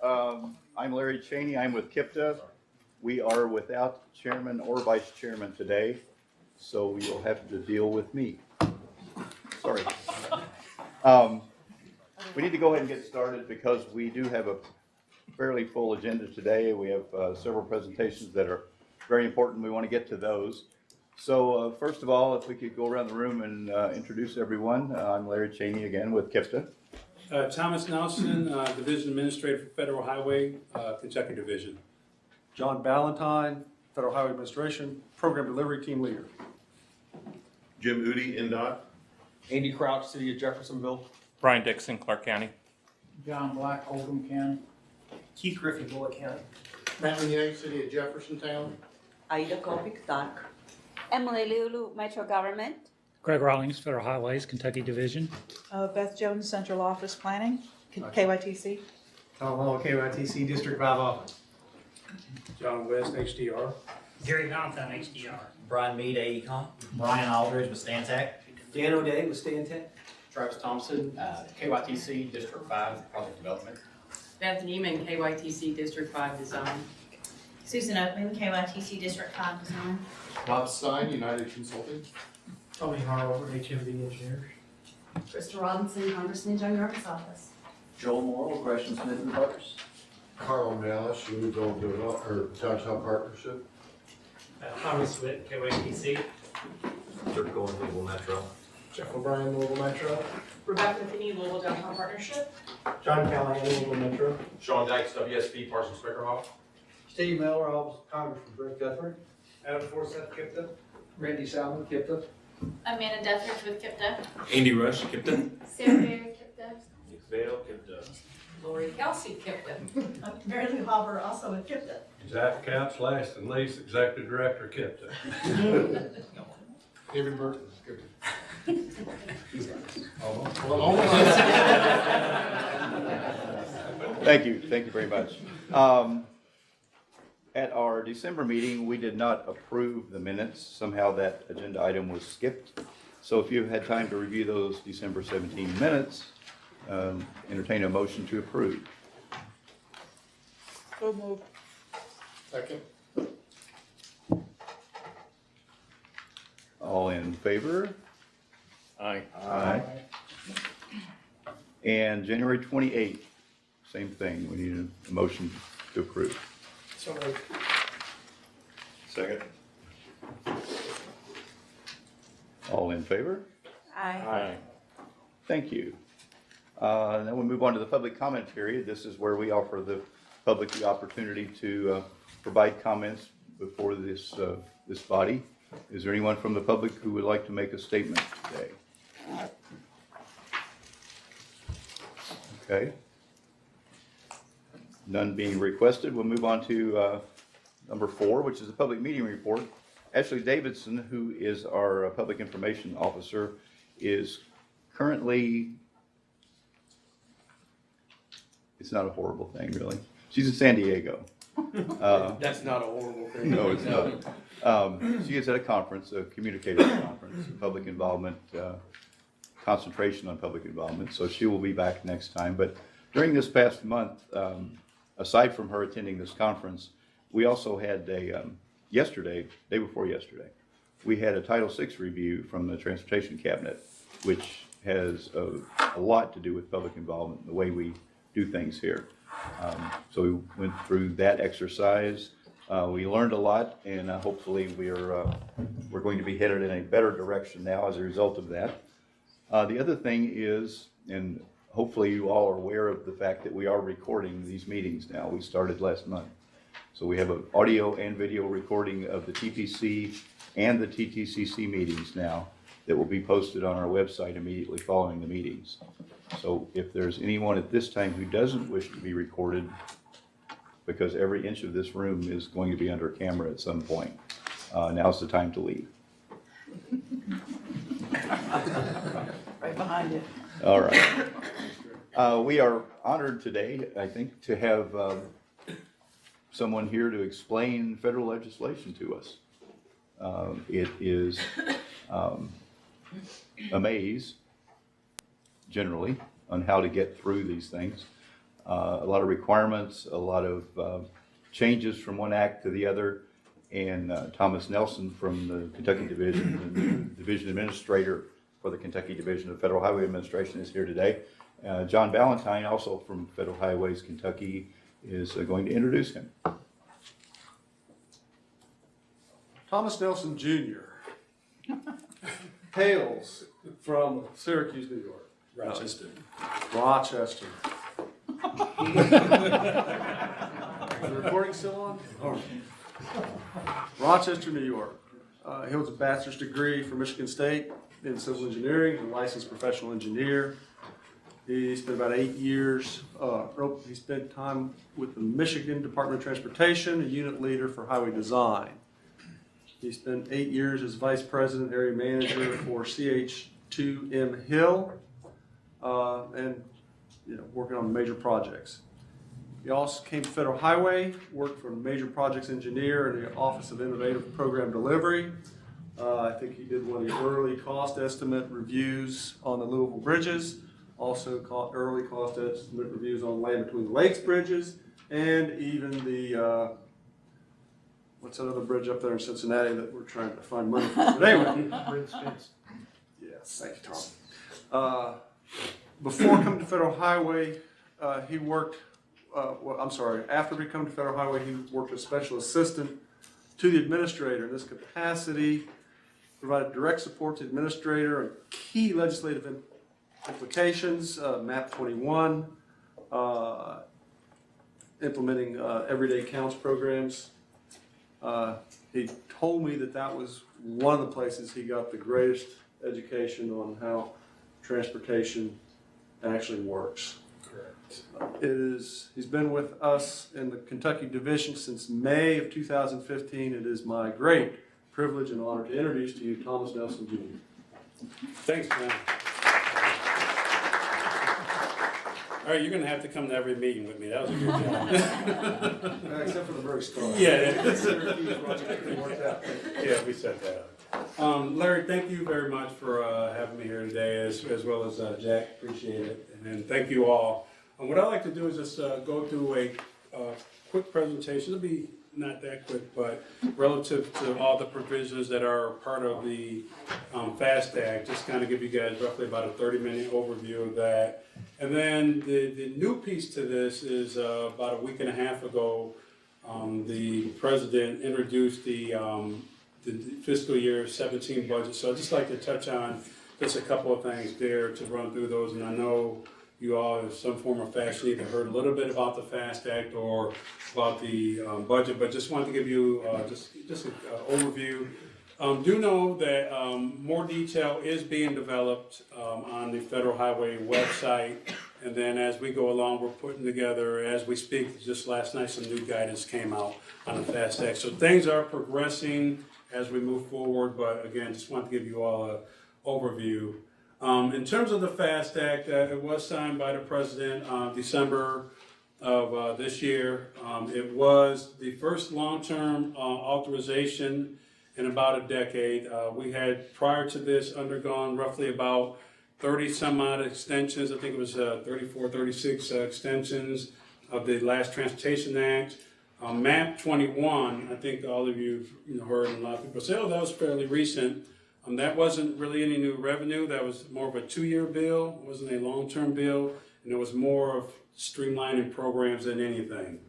I'm Larry Cheney. I'm with KIPTA. We are without chairman or vice chairman today, so you'll have to deal with me. Sorry. We need to go ahead and get started because we do have a fairly full agenda today. We have several presentations that are very important. We want to get to those. So first of all, if we could go around the room and introduce everyone. I'm Larry Cheney again with KIPTA. Thomas Nelson, Division Administrator for Federal Highway, Kentucky Division. John Ballantyne, Federal Highway Administration, Program Delivery Team Leader. Jim Udi, NDOT. Andy Crouch, City of Jeffersonville. Brian Dixon, Clark County. John Black, Oldham County. Keith Griffey, Bullitt County. Matt Renier, City of Jeffersontown. Aida Kopik, Dark. Emily Lulu, Metro Government. Greg Rawlings, Federal Highways, Kentucky Division. Beth Jones, Central Office Planning, KYTC. Tom Hall, KYTC District 5 Office. John West, HDR. Gary Valentine, HDR. Brian Mead, AECom. Brian Aldridge with Stantec. Dan O'Day with Stantec. Travis Thompson, KYTC District 5 Project Development. Beth Neiman, KYTC District 5 Design. Susan Oakman, KYTC District 5 Design. Bob Stein, United Consulting. Tommy Harlow, HMV Engineers. Krista Robinson, Congressman John Garvis Office. Joel Morrill, Gresham Smith and Partners. Carl Malish, Louisville Downtown Partnership. Tommy Swift, KYTC. Dirk Going, Louisville Metro. Jeff O'Brien, Louisville Metro. Rebecca Finney, Louisville Downtown Partnership. John Callahan, Louisville Metro. Sean Dykes, WSP Parsons Speckerhoff. Steve Miller, Office of Congressman Rick Guthrie. Adam Forsyth, KIPTA. Randy Salmon, KIPTA. Amanda Dethridge with KIPTA. Andy Rush, Kipton. Sarah Berry, KIPTA. Nick Vale, Kipton. Lori Kelsey, Kipton. Mary Lou Hopper, also with KIPTA. Zach Capps, last and least, Executive Director, Kipton. David Burton. Thank you very much. At our December meeting, we did not approve the minutes. Somehow that agenda item was skipped. So if you've had time to review those December 17 minutes, entertain a motion to approve. So moved. Second. All in favor? Aye. Aye. And January 28th, same thing. We need a motion to approve. So moved. Second. All in favor? Aye. Thank you. Then we'll move on to the public comment period. This is where we offer the public the opportunity to provide comments before this body. Is there anyone from the public who would like to make a statement today? Okay. None being requested. We'll move on to number 4, which is the public meeting report. Ashley Davidson, who is our public information officer, is currently, it's not a horrible thing really. She's in San Diego. That's not a horrible thing. No, it's not. She is at a conference, a communicators conference, public involvement, concentration on public involvement. So she will be back next time. But during this past month, aside from her attending this conference, we also had day before yesterday, we had a Title VI review from the Transportation Cabinet, which has a lot to do with public involvement, the way we do things here. So we went through that exercise. We learned a lot, and hopefully we're going to be headed in a better direction now as a result of that. The other thing is, and hopefully you all are aware of the fact that we are recording these meetings now. We started last month. So we have an audio and video recording of the TPC and the TTCC meetings now that will be posted on our website immediately following the meetings. So if there's anyone at this time who doesn't wish to be recorded, because every inch of this room is going to be under camera at some point, now's the time to leave. Right behind you. All right. We are honored today, I think, to have someone here to explain federal legislation to us. It is a maze, generally, on how to get through these things. a lot of requirements, a lot of changes from one act to the other. And Thomas Nelson from the Kentucky Division, and the Division Administrator for the Kentucky Division of Federal Highway Administration, is here today. John Ballantyne, also from Federal Highways Kentucky, is going to introduce him. Thomas Nelson Jr. hails from Syracuse, New York. Rochester. Rochester. Is the recording still on? Rochester, New York. He holds a bachelor's degree from Michigan State in civil engineering. He's a licensed professional engineer. He spent about 8 years. He spent time with the Michigan Department of Transportation, a unit leader for highway design. He spent 8 years as vice president, area manager for CH2M Hill, and working on major projects. He also came to Federal Highway, worked for major projects engineer in the Office of Innovative Program Delivery. I think he did one of the early cost estimate reviews on the Louisville bridges, also early cost estimate reviews on land between the lakes bridges, and even the, what's that other bridge up there in Cincinnati that we're trying to find money for? But anyway. Yes, thank you, Tom. Before coming to Federal Highway, he worked, after becoming to Federal Highway, he worked as special assistant to the administrator. In this capacity, provided direct support to the administrator and key legislative implications, MAP 21, implementing everyday counts programs. He told me that was one of the places he got the greatest education on how transportation actually works. Correct. He's been with us in the Kentucky Division since May of 2015. It is my great privilege and honor to introduce to you Thomas Nelson Jr. Thanks, man. All right, you're gonna have to come to every meeting with me. That was a good job. Except for the very start. Yeah, Worked out. yeah, we set that up. Larry, thank you very much for having me here today, as well as Jack. Appreciate it, and then thank you all. What I'd like to do is just go through a quick presentation. It'll be not that quick, but relative to all the provisions that are part of the FAST Act, just kind of give you guys roughly about a 30-minute overview of that. And then the new piece to this is about a week and a half ago, the president introduced the fiscal year 17 budget. So I'd just like to touch on just a couple of things there to run through those. And I know you all, in some form or fashion, either heard a little bit about the FAST Act or about the budget, but just wanted to give you just an overview. Do know that more detail is being developed on the Federal Highway website, and then as we go along, we're putting together, as we speak, just last night some new guidance came out on the FAST Act. So things are progressing as we move forward, but again, just wanted to give you all an overview. In terms of the FAST Act, it was signed by the President December of this year. It was the first long-term authorization in about a decade. We had, prior to this, undergone roughly about 30 some odd extensions. I think it was 34, 36 extensions of the last Transportation Act. MAP 21, I think all of you have heard, and a lot of people say, oh, that was fairly recent. That wasn't really any new revenue. That was more of a 2-year bill. It wasn't a long-term bill, and it was more of streamlining programs than anything.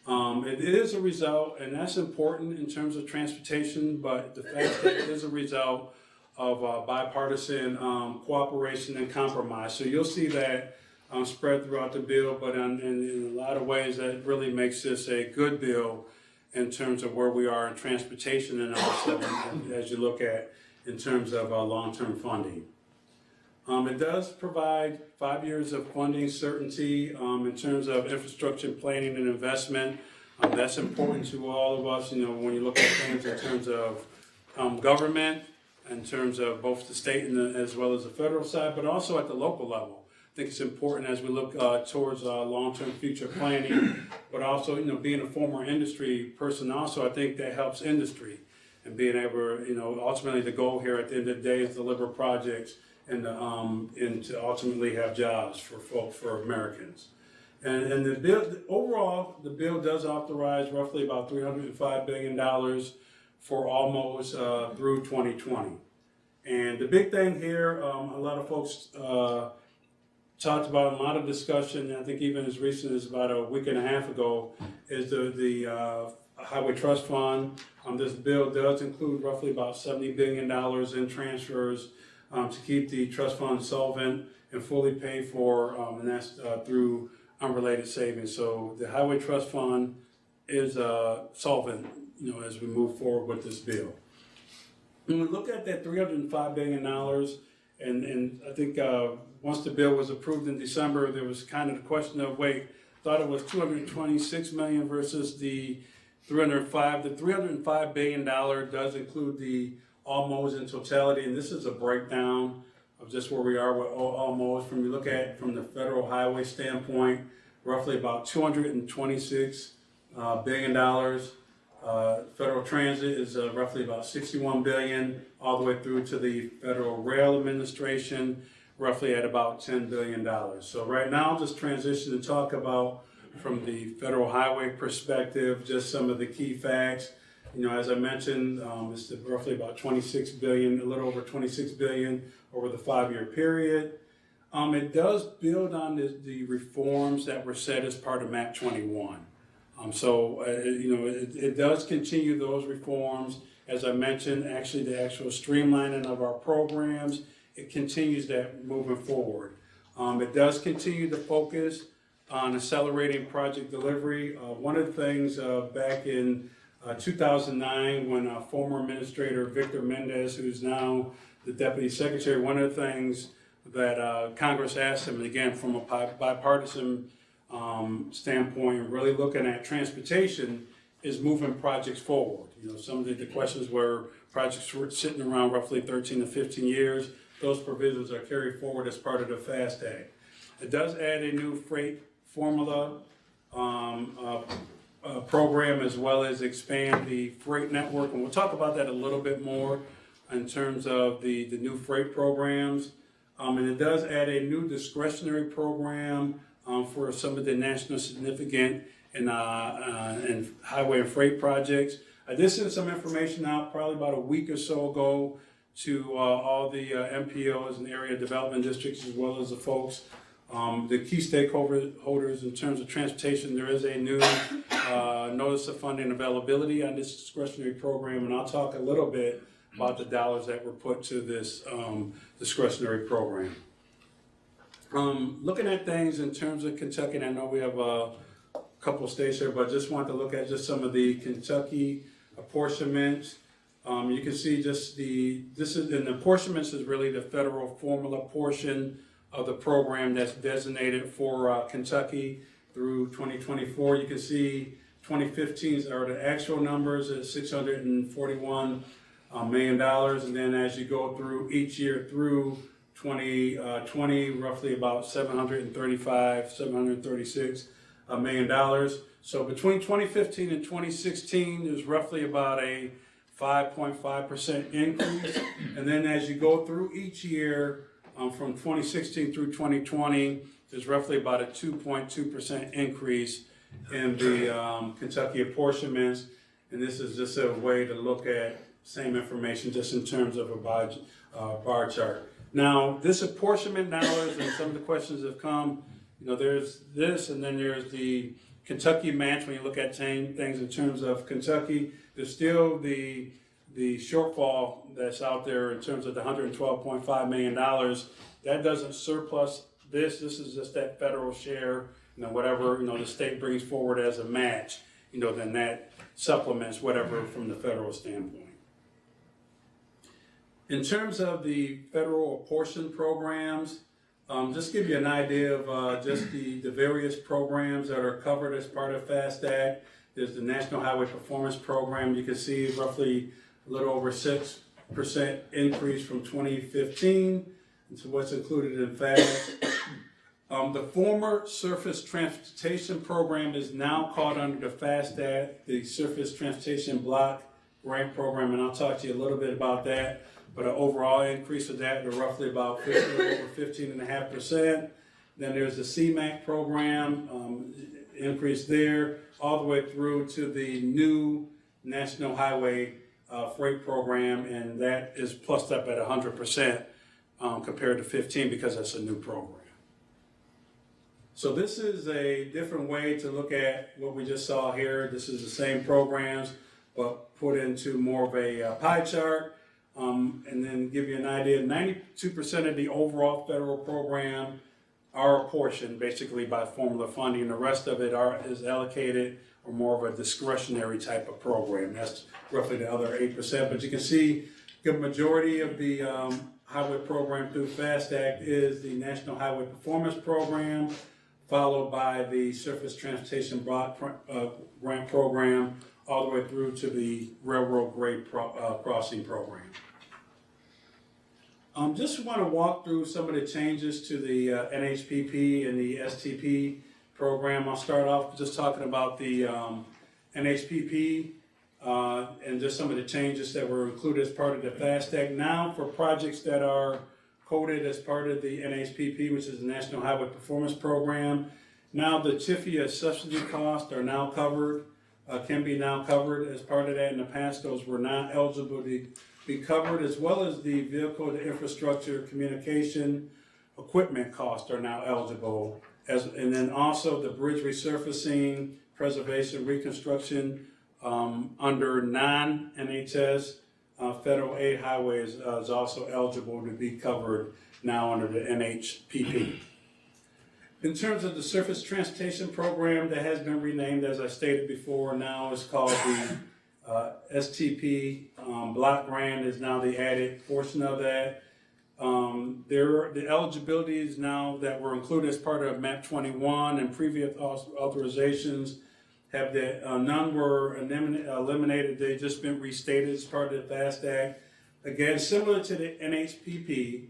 It is a result, and that's important in terms of transportation, but the fact that it is a result of bipartisan cooperation and compromise. So you'll see that spread throughout the bill, but in a lot of ways that really makes this a good bill in terms of where we are in transportation, and also as you look at in terms of long-term funding. It does provide 5 years of funding certainty in terms of infrastructure planning and investment. That's important to all of us, when you look at things in terms of government, in terms of both the state and as well as the federal side, but also at the local level. I think it's important as we look towards long-term future planning, but also, being a former industry person also, I think that helps industry. And being able, ultimately the goal here at the end of the day is to deliver projects and to ultimately have jobs for Americans. And the bill, overall, the bill does authorize roughly about $305 billion for almost through 2020. And the big thing here, a lot of folks talked about, a lot of discussion, I think even as recent as about a week and a half ago, is the Highway Trust Fund. This bill does include roughly about $70 billion in transfers to keep the trust fund solvent and fully paid for, and that's through unrelated savings. So the Highway Trust Fund is solvent, as we move forward with this bill. When we look at that $305 billion, and I think once the bill was approved in December, there was kind of the question of, thought it was 226 million versus the 305. The $305 billion does include the almost in totality, and this is a breakdown of just where we are with almost. When we look at from the federal highway standpoint, roughly about $226 billion. Federal transit is roughly about $61 billion, all the way through to the Federal Rail Administration, roughly at about $10 billion. So right now, I'll just transition to talk about, from the federal highway perspective, just some of the key facts. As I mentioned, it's roughly about $26 billion, a little over $26 billion over the 5-year period. It does build on the reforms that were set as part of MAP 21. It does continue those reforms. As I mentioned, actually the actual streamlining of our programs, it continues that moving forward. It does continue to focus on accelerating project delivery. One of the things back in 2009, when former Administrator Victor Mendez, who's now the Deputy Secretary, one of the things that Congress asked him, and again from a bipartisan standpoint, really looking at transportation, is moving projects forward. Some of the questions were projects were sitting around roughly 13 to 15 years. Those provisions are carried forward as part of the FAST Act. It does add a new freight formula program, as well as expand the freight network, and we'll talk about that a little bit more in terms of the new freight programs. And it does add a new discretionary program for some of the national significant and highway and freight projects. This sent some information out probably about a week or so ago to all the MPOs and area development districts, as well as the folks, the key stakeholders in terms of transportation. There is a new notice of funding availability on this discretionary program, and I'll talk a little bit about the dollars that were put to this discretionary program. Looking at things in terms of Kentucky, and I know we have a couple of states here, but just want to look at just some of the Kentucky apportionments. You can see just the apportionments is really the federal formula portion of the program that's designated for Kentucky through 2024. You can see 2015 are the actual numbers at $641 million, and then as you go through each year through 2020, roughly about $736 million. So between 2015 and 2016, there's roughly about a 5.5% increase, and then as you go through each year from 2016 through 2020, there's roughly about a 2.2% increase in the Kentucky apportionments, and this is just a way to look at same information just in terms of a bar chart. Now, this apportionment dollars, and some of the questions have come, there's this, and then there's the Kentucky match. When you look at things in terms of Kentucky, there's still the shortfall that's out there in terms of the $112.5 million. That doesn't surplus this. This is just that federal share, whatever, the state brings forward as a match, then that supplements whatever from the federal standpoint. In terms of the federal apportion programs, just give you an idea of just the various programs that are covered as part of FAST Act. There's the National Highway Performance Program. You can see roughly a little over 6% increase from 2015 into what's included in FAST. The former Surface Transportation Program is now called under the FAST Act, the Surface Transportation Block Grant Program, and I'll talk to you a little bit about that. But an overall increase of that to roughly about 15.5%. Then there's the CMAC program, increase there, all the way through to the new National Highway Freight Program, and that is plussed up at 100% compared to 15 because that's a new program. So this is a different way to look at what we just saw here. This is the same programs, but put into more of a pie chart, and then give you an idea. 92% of the overall federal program are apportioned basically by formula funding. The rest of it is allocated or more of a discretionary type of program. That's roughly the other 8%. But you can see the majority of the highway program through FAST Act is the National Highway Performance Program, followed by the Surface Transportation Grant Program, all the way through to the Railroad Grade Crossing Program. Just want to walk through some of the changes to the NHPP and the STP program. I'll start off just talking about the NHPP and just some of the changes that were included as part of the FAST Act. Now, for projects that are coded as part of the NHPP, which is the National Highway Performance Program, now the TIFIA subsidy costs are now covered, can be now covered as part of that. In the past, those were not eligible to be covered, as well as the vehicle to infrastructure communication equipment costs are now eligible. And then also the bridge resurfacing, preservation, reconstruction under non-NHS federal aid highways is also eligible to be covered now under the NHPP. In terms of the Surface Transportation Program, that has been renamed, as I stated before, now is called the STP. Block grant is now the added portion of that. The eligibilities now that were included as part of MAP 21 and previous authorizations have that none were eliminated. They've just been restated as part of the FAST Act. Again, similar to the NHPP,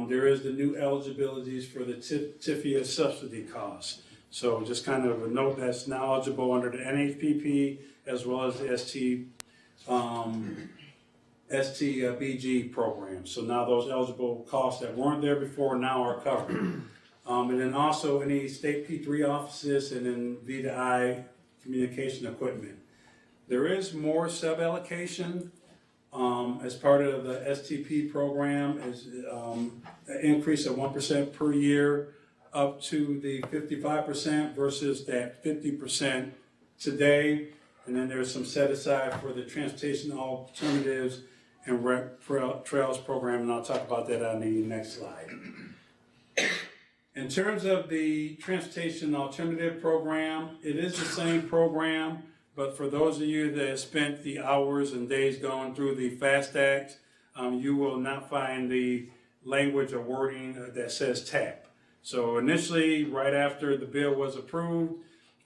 there is the new eligibilities for the TIFIA subsidy costs. So just kind of a note that's now eligible under the NHPP as well as the STBG program. So now those eligible costs that weren't there before now are covered. And then also any state P3 offices and then V2I communication equipment. There is more sub-allocation as part of the STP program, is an increase of 1% per year up to the 55% versus that 50% today. And then there's some set aside for the transportation alternatives and trails program, and I'll talk about that on the next slide. In terms of the transportation alternative program, it is the same program, but for those of you that have spent the hours and days going through the FAST Act, you will not find the language or wording that says TAP. So initially, right after the bill was approved,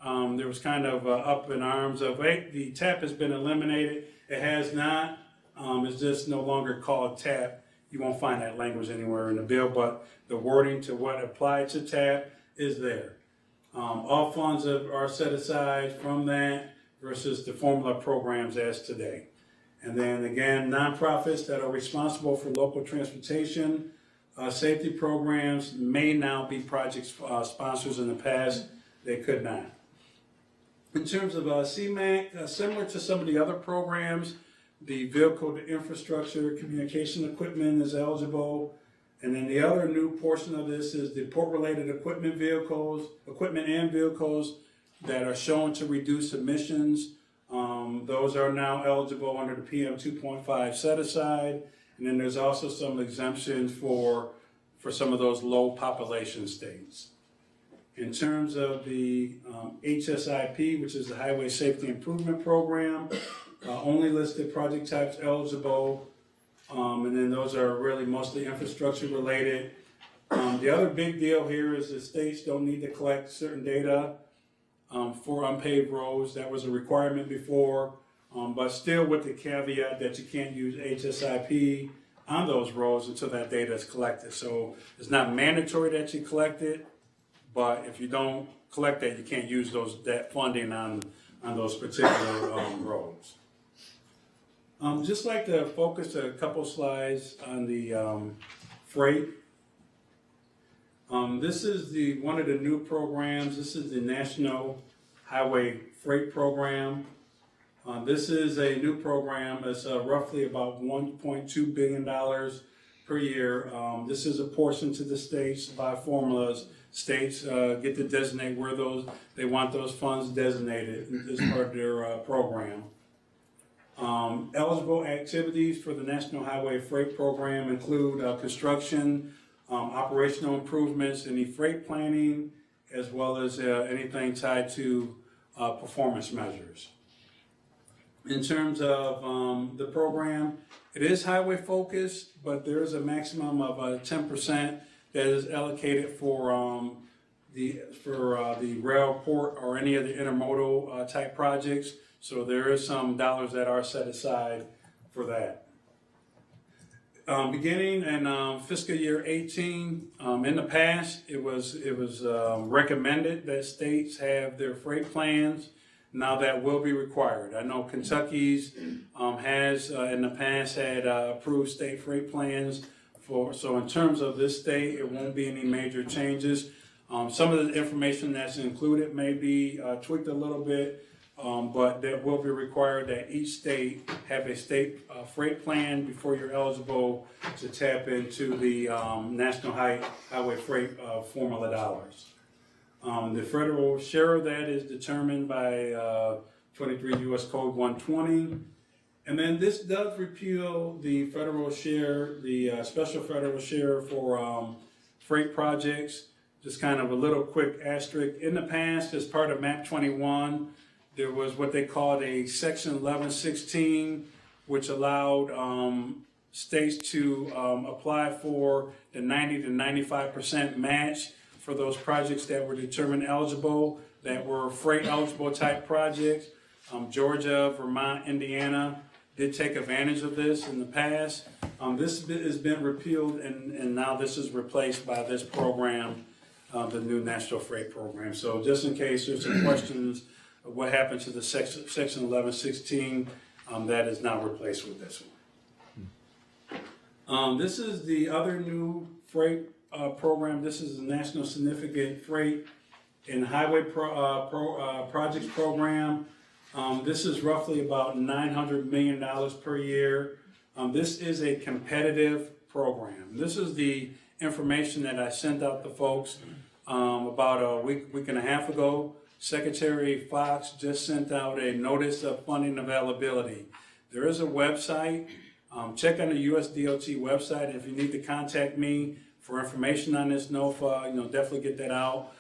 there was kind of up in arms of, hey, the TAP has been eliminated. It has not. It's just no longer called TAP. You won't find that language anywhere in the bill, but the wording to what applied to TAP is there. All funds are set aside from that versus the formula programs as today. And then again, nonprofits that are responsible for local transportation safety programs may now be project sponsors. In the past, they could not. In terms of CMAC, similar to some of the other programs, the vehicle to infrastructure communication equipment is eligible. And then the other new portion of this is the port-related equipment and vehicles that are shown to reduce emissions. Those are now eligible under the PM 2.5 set aside. And then there's also some exemptions for some of those low population states. In terms of the HSIP, which is the Highway Safety Improvement Program, only listed project types eligible, and then those are really mostly infrastructure related. The other big deal here is the states don't need to collect certain data for unpaved roads. That was a requirement before, but still with the caveat that you can't use HSIP on those roads until that data is collected. So it's not mandatory that you collect it, but if you don't collect that, you can't use that funding on those particular roads. Just like to focus a couple slides on the freight. This is one of the new programs. This is the National Highway Freight Program. This is a new program. It's roughly about $1.2 billion per year. This is a portion to the states by formulas. States get to designate where they want those funds designated as part of their program. Eligible activities for the National Highway Freight Program include construction, operational improvements, any freight planning, as well as anything tied to performance measures. In terms of the program, it is highway focused, but there is a maximum of 10% that is allocated for the rail, port, or any of the intermodal type projects. So there is some dollars that are set aside for that. Beginning in fiscal year 18, in the past, it was recommended that states have their freight plans. Now that will be required. I know Kentucky's has in the past had approved state freight plans so in terms of this state, it won't be any major changes. Some of the information that's included may be tweaked a little bit, but that will be required that each state have a state freight plan before you're eligible to tap into the National Highway Freight formula dollars. The federal share of that is determined by 23 U.S. Code 120. And then this does repeal the federal share, the special federal share for freight projects. Just kind of a little quick asterisk. In the past, as part of MAP 21, there was what they called a Section 1116, which allowed states to apply for the 90 to 95% match for those projects that were determined eligible, that were freight eligible type projects. Georgia, Vermont, Indiana did take advantage of this in the past. This has been repealed and now this is replaced by this program, the new National Freight Program. So just in case there's some questions of what happened to the Section 1116, that is now replaced with this one. This is the other new freight program. This is the National Significant Freight and Highway Projects Program. This is roughly about $900 million per year. This is a competitive program. This is the information that I sent out to folks about a week and a half ago. Secretary Fox just sent out a notice of funding availability. There is a website. Check on the USDOT website. If you need to contact me for information on this NOFA, definitely get that out.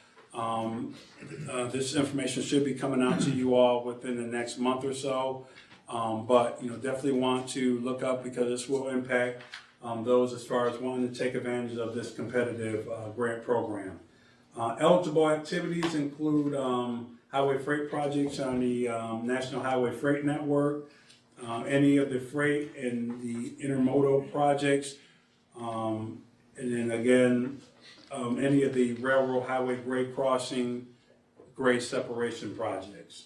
This information should be coming out to you all within the next month or so. But definitely want to look up because this will impact those as far as wanting to take advantage of this competitive grant program. Eligible activities include highway freight projects on the National Highway Freight Network, any of the freight and the intermodal projects, and then again, any of the railroad highway grade crossing, grade separation projects.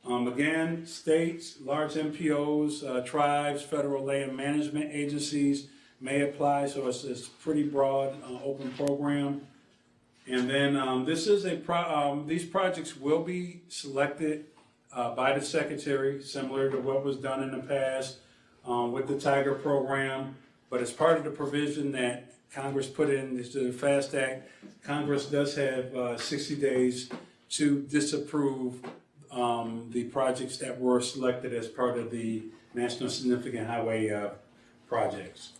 Again, states, large MPOs, tribes, federal land management agencies may apply, so it's a pretty broad, open program. And then this is these projects will be selected by the secretary, similar to what was done in the past with the Tiger program, but as part of the provision that Congress put in the FAST Act, Congress does have 60 days to disapprove the projects that were selected as part of the National Significant Highway projects.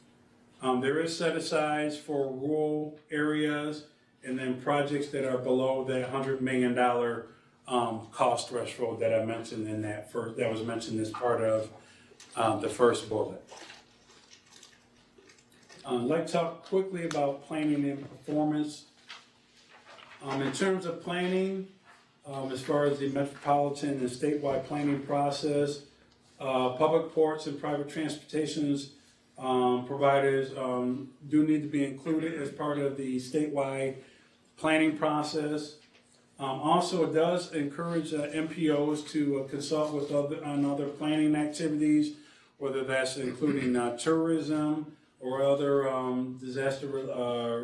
There is set asides for rural areas and then projects that are below that $100 million cost threshold that I mentioned in that was mentioned as part of the first bullet. I'd like to talk quickly about planning and performance. In terms of planning, as far as the metropolitan and statewide planning process, public ports and private transportations providers do need to be included as part of the statewide planning process. Also, it does encourage MPOs to consult with on other planning activities, whether that's including tourism, or other disaster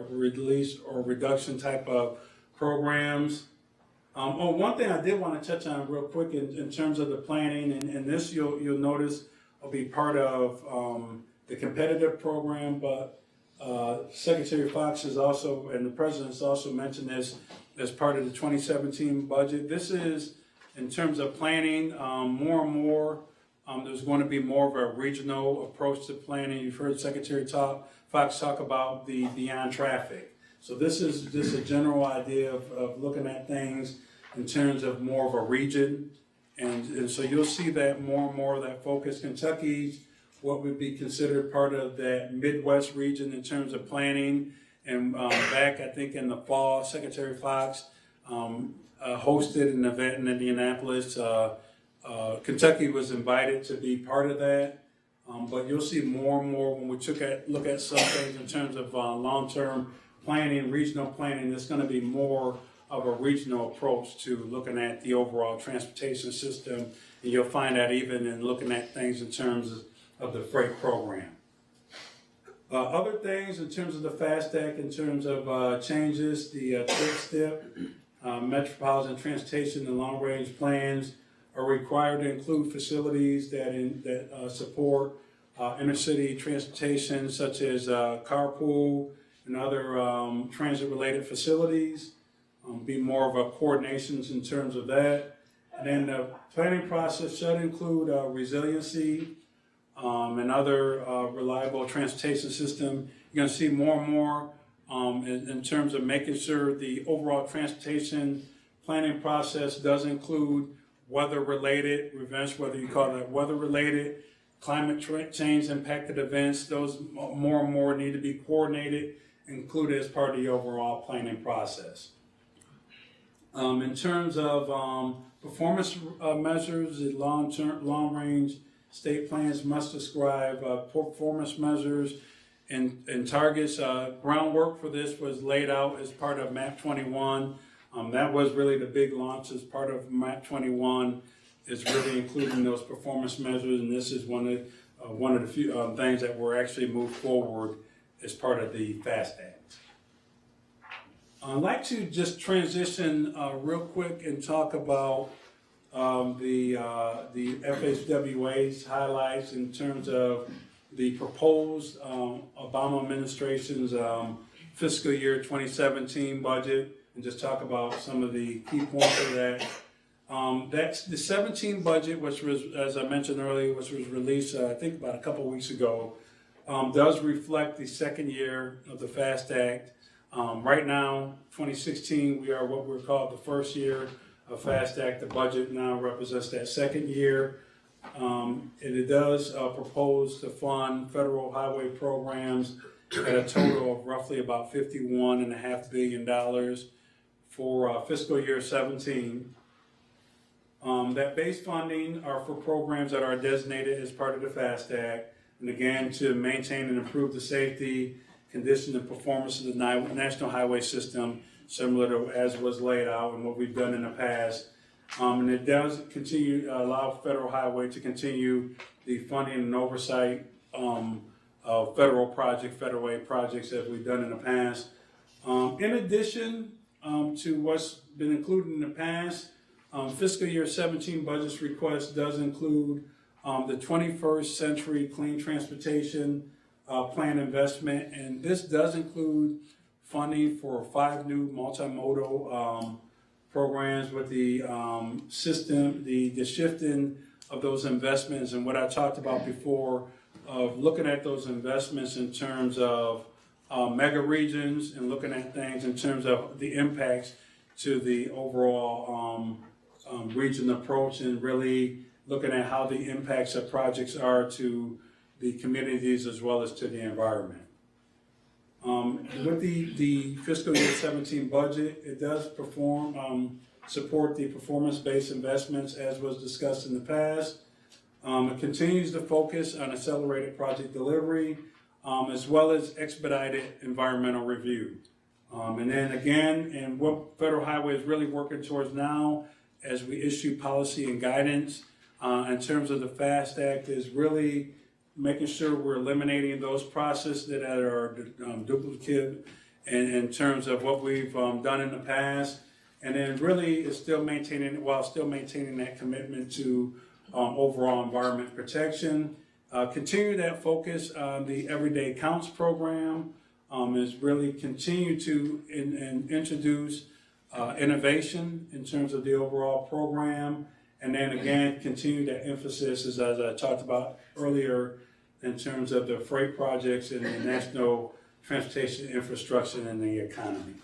release or reduction type of programs. One thing I did want to touch on real quick in terms of the planning, and this you'll notice will be part of the competitive program, but Secretary Fox is also, and the President's also mentioned this as part of the 2017 budget. This is, in terms of planning, more and more, there's going to be more of a regional approach to planning. You've heard Secretary Fox talk about the beyond traffic. So this is just a general idea of looking at things in terms of more of a region. And so you'll see that more and more of that focus. Kentucky's what would be considered part of that Midwest region in terms of planning. And back, I think in the fall, Secretary Fox hosted an event in Indianapolis. Kentucky was invited to be part of that. But you'll see more and more when we look at some things in terms of long-term planning, regional planning. It's going to be more of a regional approach to looking at the overall transportation system. And you'll find that even in looking at things in terms of the freight program. Other things in terms of the FAST Act, in terms of changes, the TIP-STIP, Metropolitan Transportation and Long Range Plans are required to include facilities that support intercity transportation, such as carpool and other transit-related facilities. Be more of a coordination in terms of that. And then the planning process should include resiliency and other reliable transportation system. You're going to see more and more in terms of making sure the overall transportation planning process does include weather-related events, whether you call that weather-related, climate change impacted events. Those more and more need to be coordinated, included as part of the overall planning process. In terms of performance measures, the long-range state plans must describe performance measures and targets. Groundwork for this was laid out as part of MAP 21. That was really the big launch as part of MAP 21, is really including those performance measures, and this is one of the few things that were actually moved forward as part of the FAST Act. I'd like to just transition real quick and talk about the FHWA's highlights in terms of the proposed Obama administration's fiscal year 2017 budget, and just talk about some of the key points of that. That's the 17 budget, which was, as I mentioned earlier, which was released, I think about a couple weeks ago, does reflect the second year of the FAST Act. Right now, 2016, we are what we're called the first year of FAST Act. The budget now represents that second year. And it does propose to fund federal highway programs at a total of roughly about $51.5 billion for fiscal year 17. That base funding are for programs that are designated as part of the FAST Act, and again, to maintain and improve the safety, condition, and performance of the national highway system, similar to as was laid out and what we've done in the past. And it does continue allow federal highway to continue the funding and oversight of federal aid projects as we've done in the past. In addition to what's been included in the past, fiscal year 17 budget request does include the 21st Century Clean Transportation Plan investment, and this does include funding for 5 new multimodal programs with the system, the shifting of those investments, and what I talked about before of looking at those investments in terms of mega regions and looking at things in terms of the impacts to the overall region approach, and really looking at how the impacts of projects are to the communities as well as to the environment. With the fiscal year 17 budget, it does support the performance-based investments as was discussed in the past. It continues to focus on accelerated project delivery as well as expedited environmental review. And then again, and what Federal Highway is really working towards now as we issue policy and guidance in terms of the FAST Act is really making sure we're eliminating those processes that are duplicative in terms of what we've done in the past. And then really is still maintaining that commitment to overall environment protection. Continue that focus on the Everyday Counts program, is really continue to introduce innovation in terms of the overall program. And then again, continue that emphasis, as I talked about earlier, in terms of the freight projects and the national transportation infrastructure and the economy.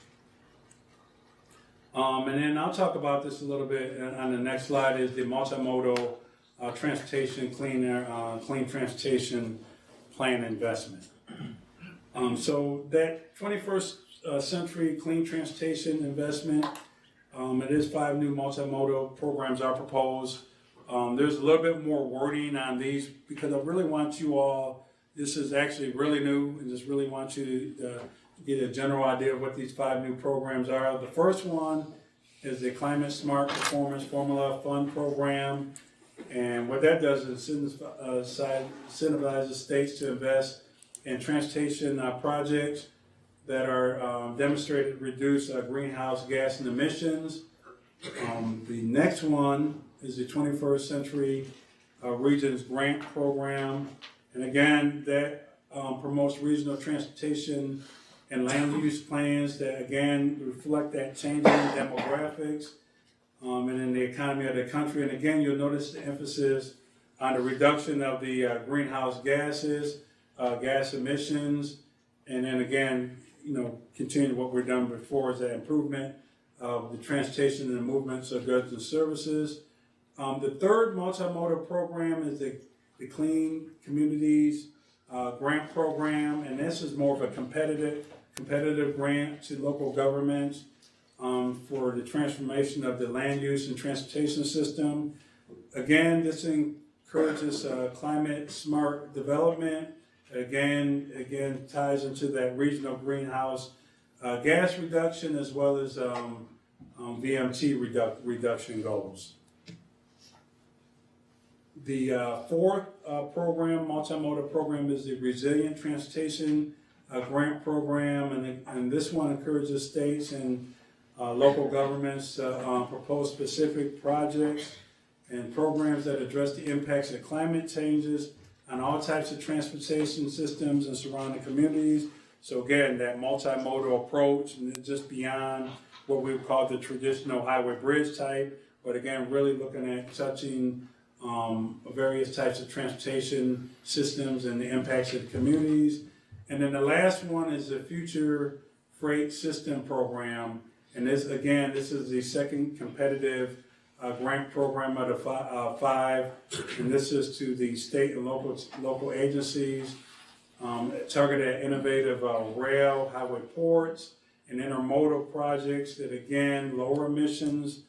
And then I'll talk about this a little bit on the next slide is the multimodal transportation, clean transportation plan investment. So that 21st century clean transportation investment, it is 5 new multimodal programs are proposed. There's a little bit more wording on these because I really want you all, this is actually really new, and just really want you to get a general idea of what these 5 new programs are. The first one is the Climate Smart Performance Formula Fund Program. And what that does is incentivizes states to invest in transportation projects that are demonstrated to reduce greenhouse gas emissions. The next one is the 21st Century Regions Grant Program. And again, that promotes regional transportation and land use plans that again reflect that changing demographics and in the economy of the country. And again, you'll notice the emphasis on the reduction of the greenhouse gases, gas emissions, and then again, continue what we've done before is the improvement of the transportation and the movements of goods and services. The third multimodal program is the Clean Communities Grant Program, and this is more of a competitive grant to local governments for the transformation of the land use and transportation system. Again, this encourages climate smart development. Again, ties into that regional greenhouse gas reduction as well as VMT reduction goals. The fourth multimodal program is the Resilient Transportation Grant Program, and this one encourages states and local governments to propose specific projects and programs that address the impacts of climate changes on all types of transportation systems and surrounding communities. So again, that multimodal approach, and just beyond what we would call the traditional highway bridge type, but again, really looking at touching various types of transportation systems and the impacts of communities. And then the last one is the Future Freight System Program. And this is the second competitive grant program out of 5, and this is to the state and local agencies targeted at innovative rail, highway ports, and intermodal projects that again lower emissions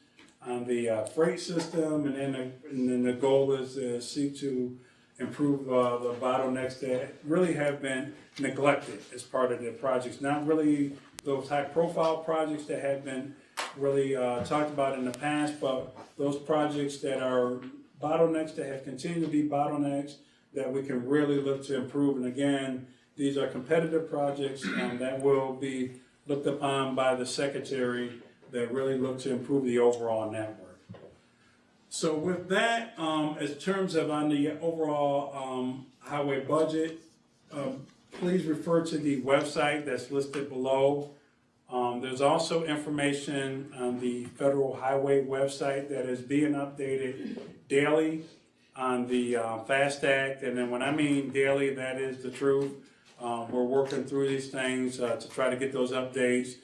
on the freight system, and then the goal is to seek to improve the bottlenecks that really have been neglected as part of the projects. Not really those high-profile projects that have been really talked about in the past, but those projects that are bottlenecks, that have continued to be bottlenecks, that we can really look to improve. And again, these are competitive projects that will be looked upon by the secretary that really look to improve the overall network. So with that, in terms of on the overall highway budget, please refer to the website that's listed below. There's also information on the Federal Highway website that is being updated daily on the FAST Act. And then when I mean daily, that is the truth. We're working through these things to try to get those updates.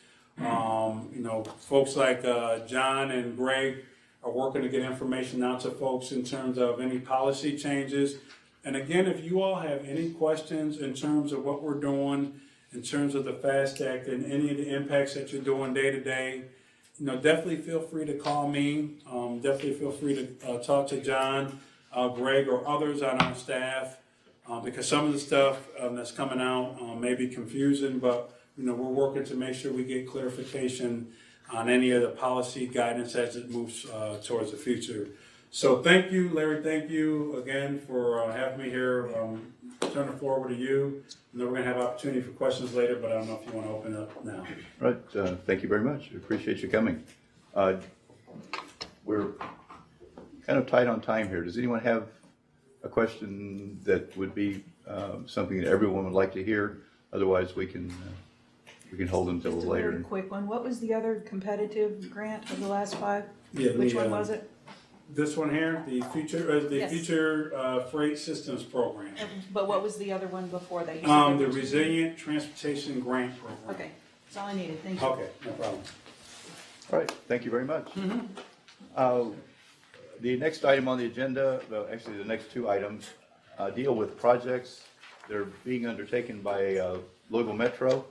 Folks like John and Greg are working to get information out to folks in terms of any policy changes. And again, if you all have any questions in terms of what we're doing, in terms of the FAST Act and any of the impacts that you're doing day to day, definitely feel free to call me. Definitely feel free to talk to John, Greg, or others on our staff, because some of the stuff that's coming out may be confusing, but we're working to make sure we get clarification on any of the policy guidance as it moves towards the future. So thank you, Larry, thank you again for having me here. Turn it forward to you, and then we're gonna have opportunity for questions later, but I don't know if you wanna open up now. Right, thank you very much. I appreciate you coming. We're kind of tight on time here. Does anyone have a question that would be something that everyone would like to hear? Otherwise, we can hold them till Just a later. very quick one. What was the other competitive grant of the last 5? Yeah, Which the, one was it? This one here, the Yes. Future Freight Systems Program. But what was the other one before that? You said there The was- Resilient Transportation Grant Program. Okay, that's all I needed. Thank you. Okay, no problem. All right, thank you very much. The next item on the agenda, actually the next 2 items, deal with projects that are being undertaken by Louisville Metro.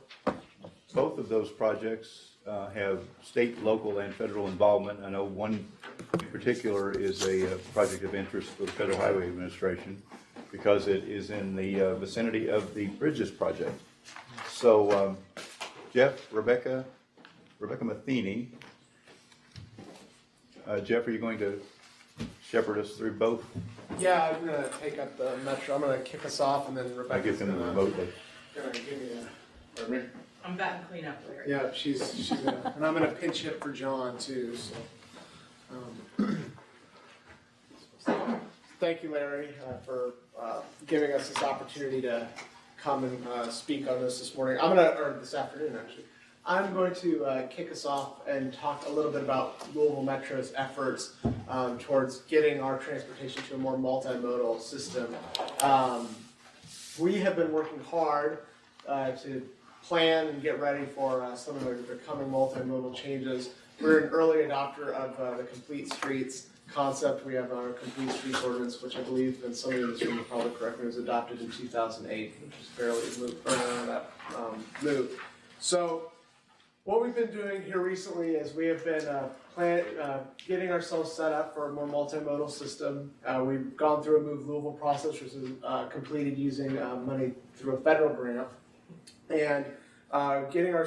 Both of those projects have state, local, and federal involvement. I know one in particular is a project of interest for the Federal Highway Administration because it is in the vicinity of the Bridges project. So Jeff, Rebecca Matheny. Jeff, are you going to shepherd us through both? Yeah, I'm gonna take up the metro. I'm gonna kick us off, and then I Rebecca's get them gonna remotely. give me a. I'm about to clean up, Larry. Yeah, she's gonna, and I'm gonna pinch hit for John too. So, thank you, Larry, for giving us this opportunity to come and speak on this morning. Or this afternoon actually. I'm going to kick us off and talk a little bit about Louisville Metro's efforts towards getting our transportation to a more multimodal system. We have been working hard to plan and get ready for some of the coming multimodal changes. We're an early adopter of the Complete Streets concept. We have our Complete Streets ordinance, which I believe, and somebody in this room will probably correct me, was adopted in 2008, which is fairly new. So what we've been doing here recently is we have been getting ourselves set up for a more multimodal system. We've gone through a Move Louisville process, which is completed using money through a federal grant, and getting our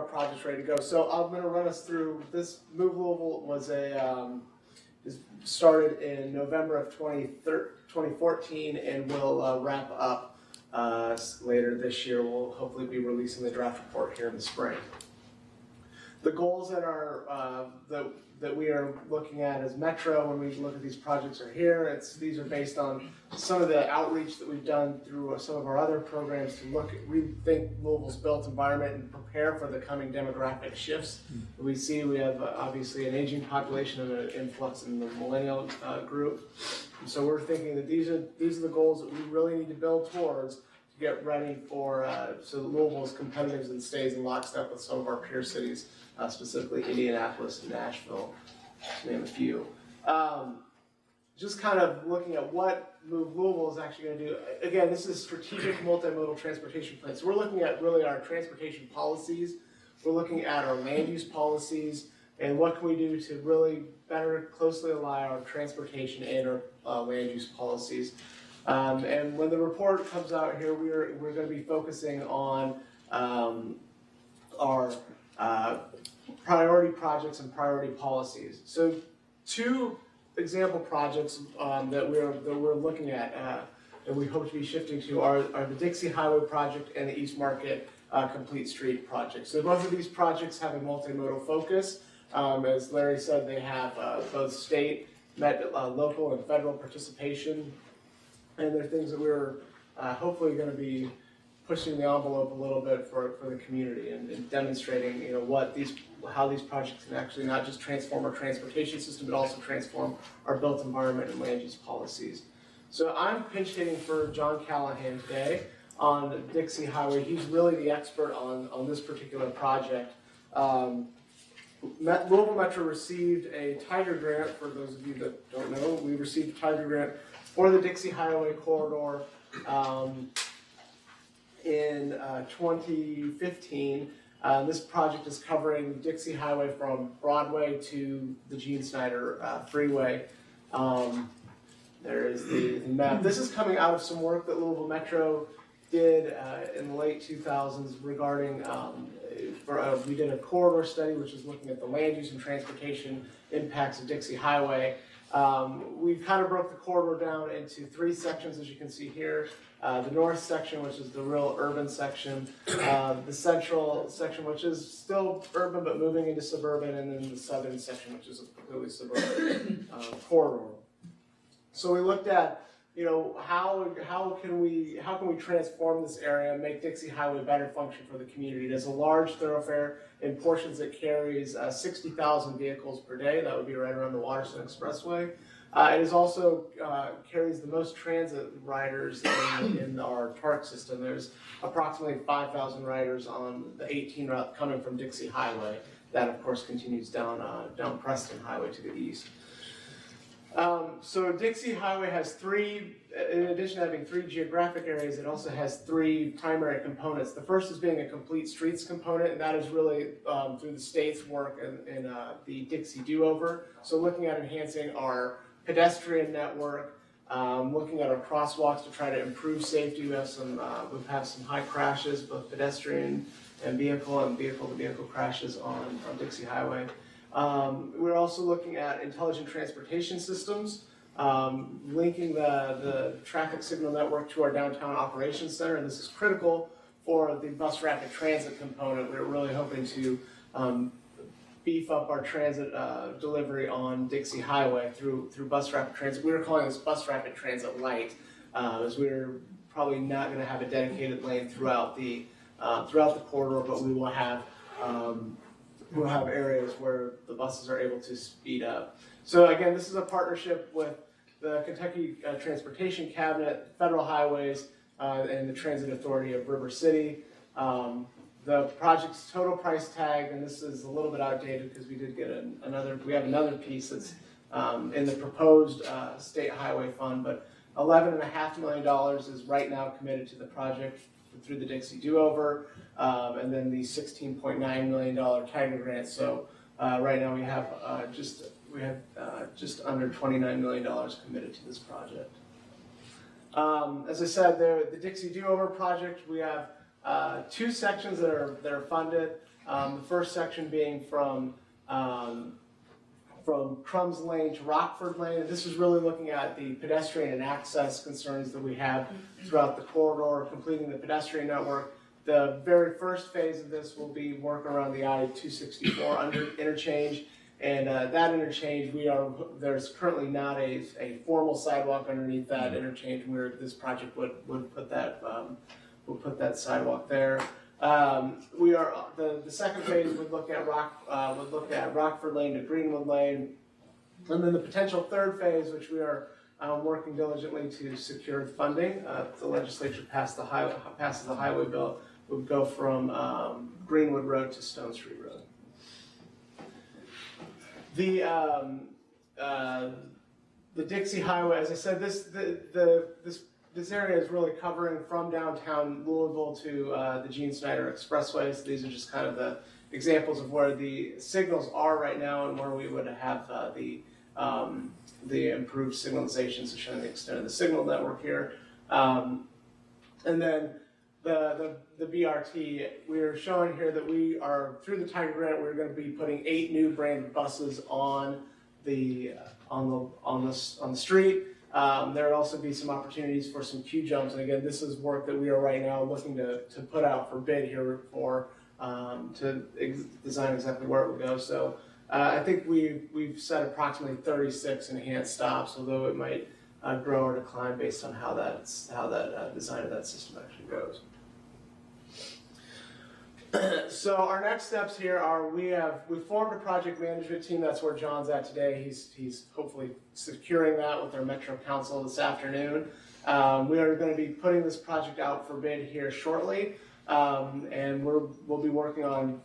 projects ready to go. So I'm going to run us through this. Move Louisville was started in November of 2014 and will wrap up later this year. We'll hopefully be releasing the draft report here in the spring. The goals that are that we are looking at as Metro when we look at these projects are here. These are based on some of the outreach that we've done through some of our other programs to rethink Louisville's built environment and prepare for the coming demographic shifts that we see. We have obviously an aging population and an influx in the millennial group. And so we're thinking that these are the goals that we really need to build towards to get ready for so that Louisville is competitive and stays in lockstep with some of our peer cities. Specifically Indianapolis and Nashville, to name a few. Just kind of looking at what Move Louisville is actually going to do. Again, this is strategic multimodal transportation plan. So we're looking at really our transportation policies. We're looking at our land use policies and what can we do to really better closely align our transportation and our land use policies. And when the report comes out here, we're going to be focusing on our priority projects and priority policies. So 2 example projects that we're looking at and we hope to be shifting to are the Dixie Highway project and the East Market Complete Street project. So both of these projects have a multimodal focus. As Larry said, they have both state, local, and federal participation, and they're things that we're hopefully going to be pushing the envelope a little bit for the community and demonstrating, how these projects can actually not just transform our transportation system, but also transform our built environment and land use policies. So I'm pinch hitting for John Callahan today on Dixie Highway. He's really the expert on this particular project. Louisville Metro received a Tiger Grant. For those of you that don't know, we received a Tiger Grant for the Dixie Highway corridor in 2015. This project is covering Dixie Highway from Broadway to the Gene Snyder Freeway. There is the map. This is coming out of some work that Louisville Metro did in the late 2000s regarding, we did a corridor study which is looking at the land use and transportation impacts of Dixie Highway. We've kind of broke the corridor down into 3 sections, as you can see here. The north section, which is the real urban section, the central section, which is still urban but moving into suburban, and then the southern section, which is a completely suburban corridor. So we looked at, you know, how can we transform this area and make Dixie Highway better function for the community. It is a large thoroughfare in portions that carries 60,000 vehicles per day. That would be right around the Waterson Expressway. It is also carries the most transit riders in our TARC system. There's approximately 5,000 riders on the 18 route coming from Dixie Highway. That, of course, continues down Preston Highway to the east. So Dixie Highway has 3, in addition to having 3 geographic areas, it also has 3 primary components. The first is being a complete streets component, and that is really through the state's work in the Dixie Do-Over. So looking at enhancing our pedestrian network, looking at our crosswalks to try to improve safety. We've had some high crashes, both pedestrian and vehicle-to-vehicle crashes on Dixie Highway. We're also looking at intelligent transportation systems, linking the traffic signal network to our downtown operations center, and this is critical for the bus rapid transit component. We're really hoping to beef up our transit delivery on Dixie Highway through bus rapid transit. We were calling this bus rapid transit light, as we're probably not going to have a dedicated lane throughout the corridor, but we will have we'll have areas where the buses are able to speed up. So again, this is a partnership with the Kentucky Transportation Cabinet, Federal Highways, and the Transit Authority of River City. The project's total price tag, and this is a little bit outdated because we did get we have another piece that's in the proposed state highway fund, but $11.5 million is right now committed to the project through the Dixie Do-Over, and then the $16.9 million Tiger grant. So right now we have just under $29 million committed to this project. As I said, the Dixie Do-Over project, we have 2 sections that are funded. The first section being from Crumbs Lane to Rockford Lane. And this is really looking at the pedestrian and access concerns that we have throughout the corridor, completing the pedestrian network. The very first phase of this will be work around the I-264 interchange. And that interchange, there's currently not a formal sidewalk underneath that interchange where this project would put that sidewalk there. The second phase would look at Rockford Lane to Greenwood Lane, and then the potential third phase, which we are working diligently to secure funding. If the legislature passes the highway bill, would go from Greenwood Road to Stone Street Road. The Dixie Highway, as I said, this area is really covering from downtown Louisville to the Gene Snyder Expressway. So these are just kind of the examples of where the signals are right now and where we would have the improved signalization, so showing the extent of the signal network here. And then the BRT, we are showing here that we are, through the Tiger Grant, we're going to be putting 8 new branded buses on the street. There will also be some opportunities for some queue jumps, and again, this is work that we are right now looking to put out for bid here for to design exactly where it would go. So I think we've set approximately 36 enhanced stops, although it might grow or decline based on how that design of that system actually goes. So our next steps here are we formed a project management team. That's where John's at today. He's hopefully securing that with our Metro Council this afternoon. We are going to be putting this project out for bid here shortly, and we'll be working on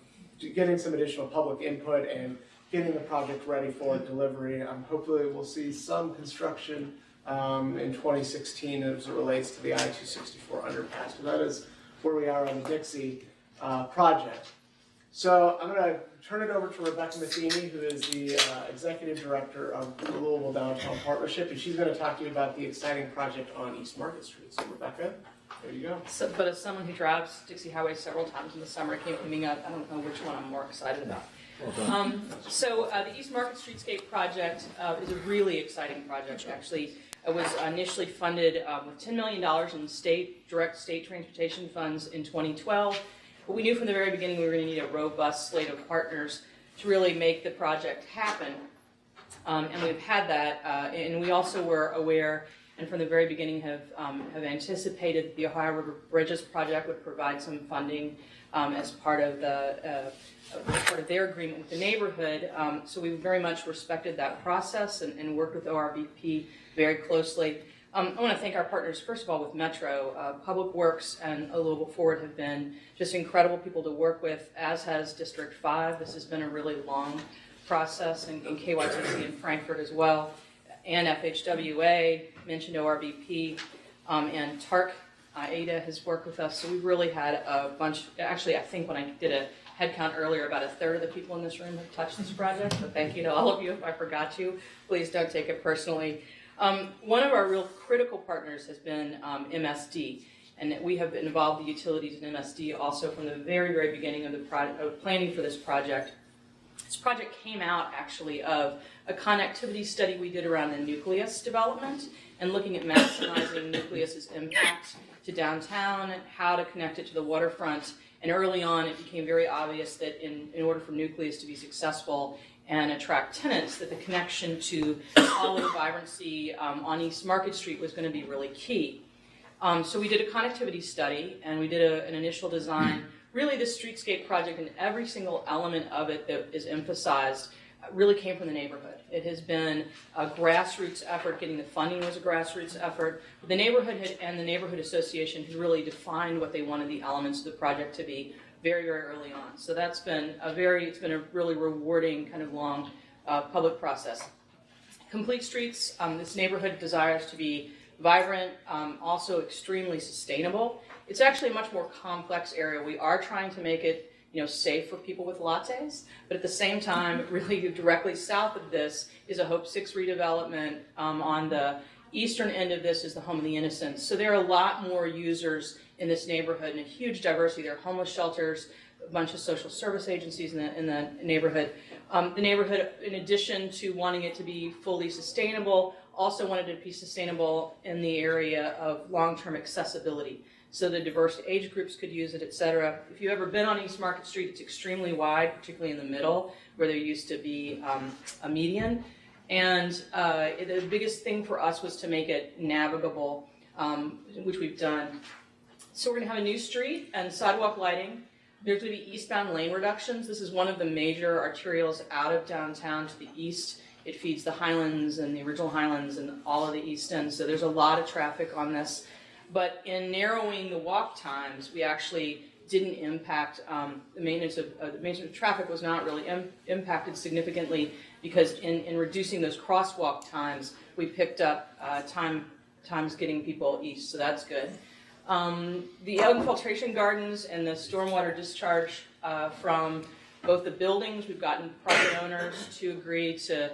getting some additional public input and getting the project ready for delivery. Hopefully we'll see some construction in 2016 as it relates to the I-264 underpass. But that is where we are on the Dixie project. So I'm going to turn it over to Rebecca Matheny, who is the Executive Director of the Louisville Downtown Partnership, and she's going to talk to you about the exciting project on East Market Street. So Rebecca, there you go. So, but as someone who drives Dixie Highway several times in the summer, coming up, I don't know which one I'm more excited about. The East Market Streetscape project is a really exciting project. Actually, it was initially funded with $10 million in direct state transportation funds in 2012. But we knew from the very beginning we were going to need a robust slate of partners to really make the project happen. And we've had that. And we also were aware, and from the very beginning have anticipated that the Ohio River Bridges project would provide some funding as part of their agreement with the neighborhood. So we very much respected that process and worked with ORBP very closely. I want to thank our partners, first of all, with Metro. Public Works and Louisville Forward have been just incredible people to work with, as has District 5. This has been a really long process, and KYTC in Frankfurt as well. And FHWA, mentioned ORBP, and TARC, Ada has worked with us. So we've really had a bunch. Actually, I think when I did a head count earlier, about a third of the people in this room have touched this project. So thank you to all of you. If I forgot you, please don't take it personally. One of our real critical partners has been MSD, and we have involved the utilities in MSD also from the very, very beginning of the planning for this project. This project came out actually of a connectivity study we did around the nucleus development and looking at maximizing nucleus's impact to downtown, how to connect it to the waterfront. And early on, it became very obvious that in order for nucleus to be successful and attract tenants, that the connection to quality vibrancy on East Market Street was going to be really key. So we did a connectivity study, and we did an initial design. Really, the streetscape project and every single element of it that is emphasized really came from the neighborhood. It has been a grassroots effort. Getting the funding was a grassroots effort. But the neighborhood and the neighborhood association has really defined what they wanted the elements of the project to be very, very early on. So that's been it's been a really rewarding kind of long public process. Complete Streets, this neighborhood desires to be vibrant, also extremely sustainable. It's actually a much more complex area. We are trying to make it, safe for people with lattes, but at the same time, really directly south of this is a Hope 6 redevelopment. On the eastern end of this is the Home of the Innocents. So there are a lot more users in this neighborhood and a huge diversity. There are homeless shelters, a bunch of social service agencies in the neighborhood. The neighborhood, in addition to wanting it to be fully sustainable, also wanted it to be sustainable in the area of long-term accessibility, so the diverse age groups could use it, et cetera. If you've ever been on East Market Street, it's extremely wide, particularly in the middle, where there used to be a median. And the biggest thing for us was to make it navigable, which we've done. So we're going to have a new street and sidewalk lighting. There's going to be eastbound lane reductions. This is one of the major arterials out of downtown to the east. It feeds the Highlands and the original Highlands and all of the East End. So there's a lot of traffic on this. But in narrowing the walk times, we actually didn't impact the maintenance of traffic was not really impacted significantly, because in reducing those crosswalk times, we picked up times getting people east, so that's good. The infiltration gardens and the stormwater discharge from both the buildings, we've gotten private owners to agree to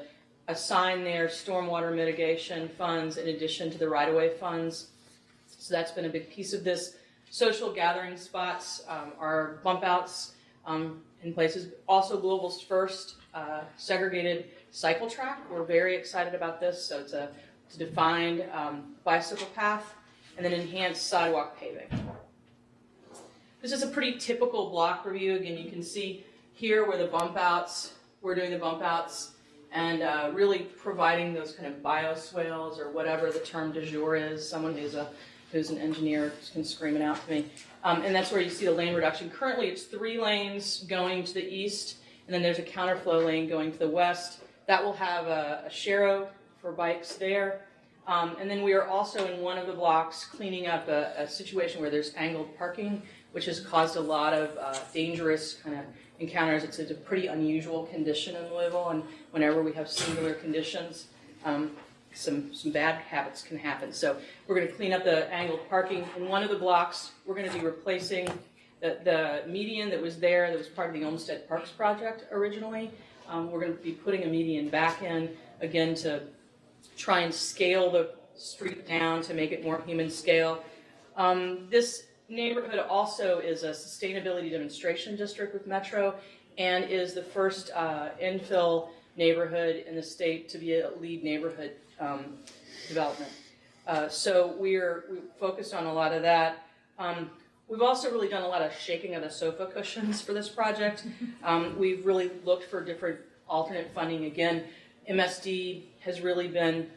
assign their stormwater mitigation funds in addition to the right-of-way funds. So that's been a big piece of this. Social gathering spots are bump outs in places. Also, Louisville's first segregated cycle track. We're very excited about this. So it's a defined bicycle path, and then enhanced sidewalk paving. This is a pretty typical block review. Again, you can see here where the bump outs, we're doing the bump outs, and really providing those kind of bioswales, or whatever the term du jour is. Someone who's an engineer can scream it out to me. And that's where you see the lane reduction. Currently, it's 3 lanes going to the east, and then there's a counterflow lane going to the west. That will have a sharrow for bikes there. And then we are also in one of the blocks cleaning up a situation where there's angled parking, which has caused a lot of dangerous kind of encounters. It's a pretty unusual condition in Louisville, and whenever we have singular conditions, some bad habits can happen. So we're going to clean up the angled parking. In one of the blocks, we're going to be replacing the median that was there, that was part of the Olmsted Parks project originally. We're going to be putting a median back in, again, to try and scale the street down to make it more human scale. This neighborhood also is a sustainability demonstration district with Metro, and is the first infill neighborhood in the state to be a lead neighborhood development. So we're focused on a lot of that. We've also really done a lot of shaking of the sofa cushions for this project. We've really looked for different alternate funding. Again, MSD has really been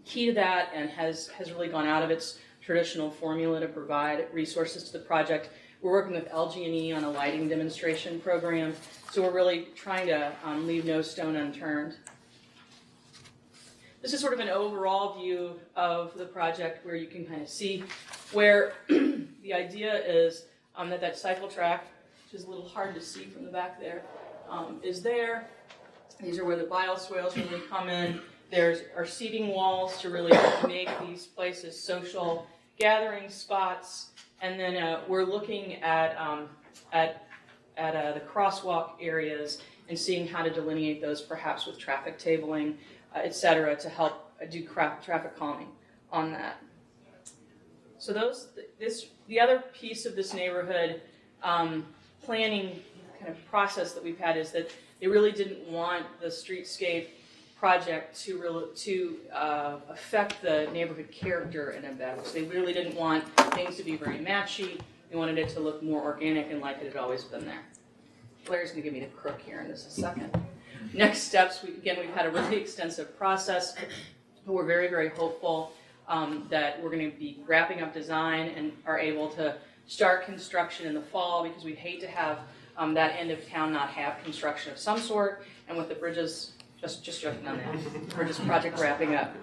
key to that and has really gone out of its traditional formula to provide resources to the project. We're working with LG&E on a lighting demonstration program, so we're really trying to leave no stone unturned. This is sort of an overall view of the project where you can kind of see where the idea is that cycle track, which is a little hard to see from the back there, is there. These are where the bioswales really come in. There's our seating walls to really make these places social gathering spots. And then we're looking at the crosswalk areas and seeing how to delineate those, perhaps with traffic tabling, et cetera, to help do traffic calming on that. So the other piece of this neighborhood planning kind of process that we've had is that they really didn't want the streetscape project to affect the neighborhood character in a bad way. So they really didn't want things to be very matchy. They wanted it to look more organic and like it had always been there. Blair's going to give me the crook here in just a second. Next steps, we've had a really extensive process. We're very, very hopeful that we're going to be wrapping up design and are able to start construction in the fall, because we'd hate to have that end of town not have construction of some sort. And with the bridges, just joking on that, bridges project wrapping up.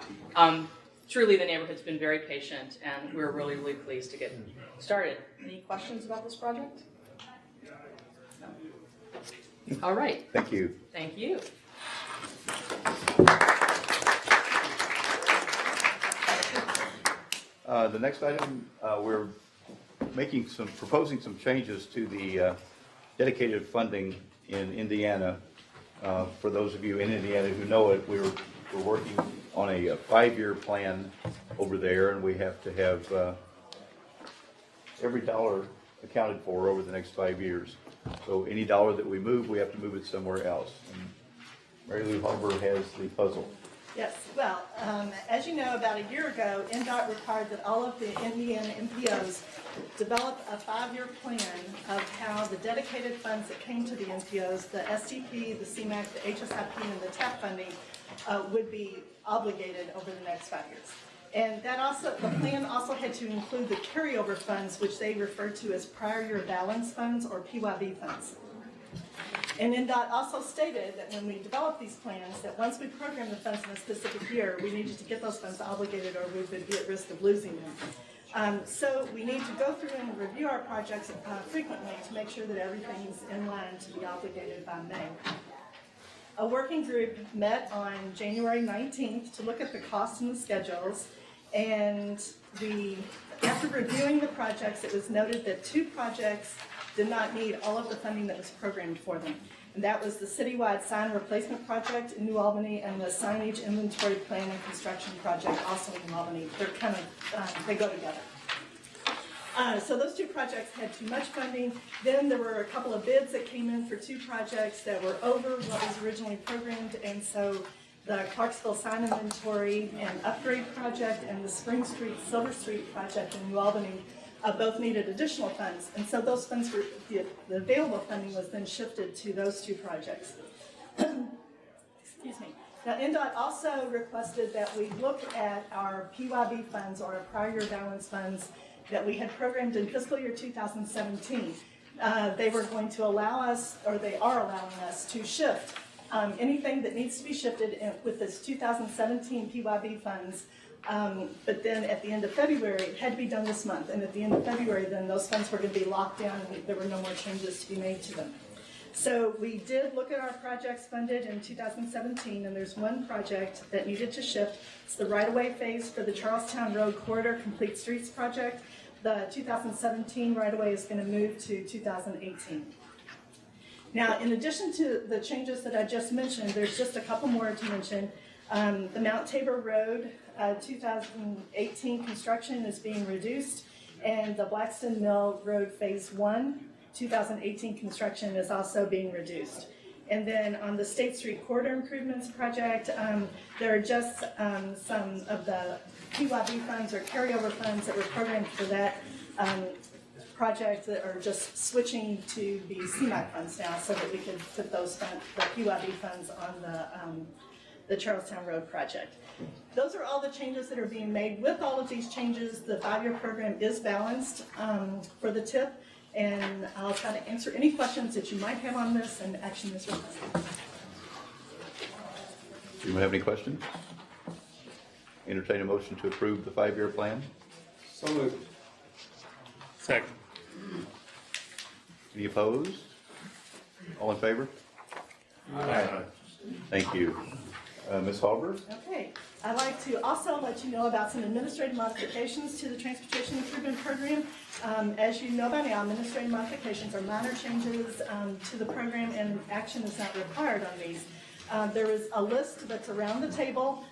Truly, the neighborhood's been very patient, and we're really, really pleased to get started. Any questions about this project? No. All right. Thank you. Thank you. The next item, we're proposing some changes to the dedicated funding in Indiana. For those of you in Indiana who know it, we're working on a 5-year plan over there, and we have to have every dollar accounted for over the next 5 years. So any dollar that we move, we have to move it somewhere else. And Mary Lou Harbour has the puzzle. Yes, well, as you know, about a year ago, NDOT required that all of the Indiana MPOs develop a 5-year plan of how the dedicated funds that came to the MPOs, the STP, the CMAQ, the HSIP, and the TAP funding would be obligated over the next 5 years. And that the plan also had to include the carryover funds, which they refer to as prior year balance funds or PYB funds. And NDOT also stated that when we developed these plans, that once we program the funds in a specific year, we needed to get those funds obligated or we would be at risk of losing them. So we need to go through and review our projects frequently to make sure that everything's in line to be obligated by May. A working group met on January 19th to look at the costs and the schedules, and after reviewing the projects, it was noted that 2 projects did not need all of the funding that was programmed for them. And that was the citywide sign replacement project in New Albany and the signage inventory plan and construction project also in New Albany. They're kind of, they go together. So those 2 projects had too much funding. Then there were a couple of bids that came in for 2 projects that were over what was originally programmed, and so the Clarksville sign inventory and upgrade project and the Spring Street, Silver Street project in New Albany both needed additional funds, and so those funds were, the available funding was then shifted to those 2 projects. Excuse me. Now, NDOT also requested that we look at our PYB funds or our prior year balance funds that we had programmed in fiscal year 2017. They were going to allow us, or they are allowing us, to shift anything that needs to be shifted with this 2017 PYB funds. But then at the end of February, it had to be done this month, and at the end of February, then those funds were going to be locked down and there were no more changes to be made to them. So we did look at our projects funded in 2017, and there's one project that needed to shift. It's the right-of-way phase for the Charlestown Road Corridor Complete Streets project. The 2017 right-of-way is going to move to 2018. Now, in addition to the changes that I just mentioned, there's just a couple more to mention. The Mount Tabor Road 2018 construction is being reduced, and the Blackston Mill Road Phase 1 2018 construction is also being reduced. And then on the State Street Corridor Improvements Project, there are just some of the PYB funds or carryover funds that were programmed for that project that are just switching to the CMAQ funds now so that we could put those funds, the PYB funds on the Charlestown Road project. Those are all the changes that are being made. With all of these changes, the 5-year program is balanced for the TIP, and I'll try to answer any questions that you might have on this, and action is requested. Do you have any questions? Entertain a motion to approve the 5-year plan. So moved. Second. Any opposed? All in favor? Aye. Thank you. Ms. Halber? Okay, I'd like to also let you know about some administrative modifications to the Transportation Improvement Program. As you know by now, administrative modifications are minor changes to the program, and action is not required on these. There is a list that's around the table.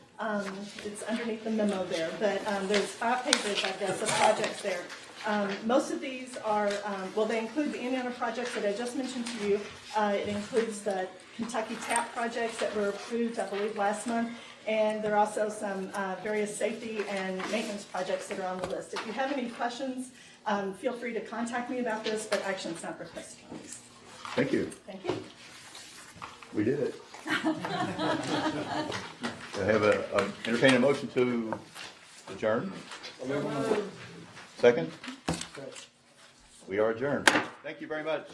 It's underneath the memo there, but there's 5 pages, I guess, of projects there. Most of these are, well, they include the Indiana projects that I just mentioned to you. It includes the Kentucky TAP projects that were approved, I believe, last month. And there are also some various safety and maintenance projects that are on the list. If you have any questions, feel free to contact me about this, but action is not requested on these. Thank you. Thank you. We did it. I have entertain a motion to adjourn. Second? We are adjourned. Thank you very much.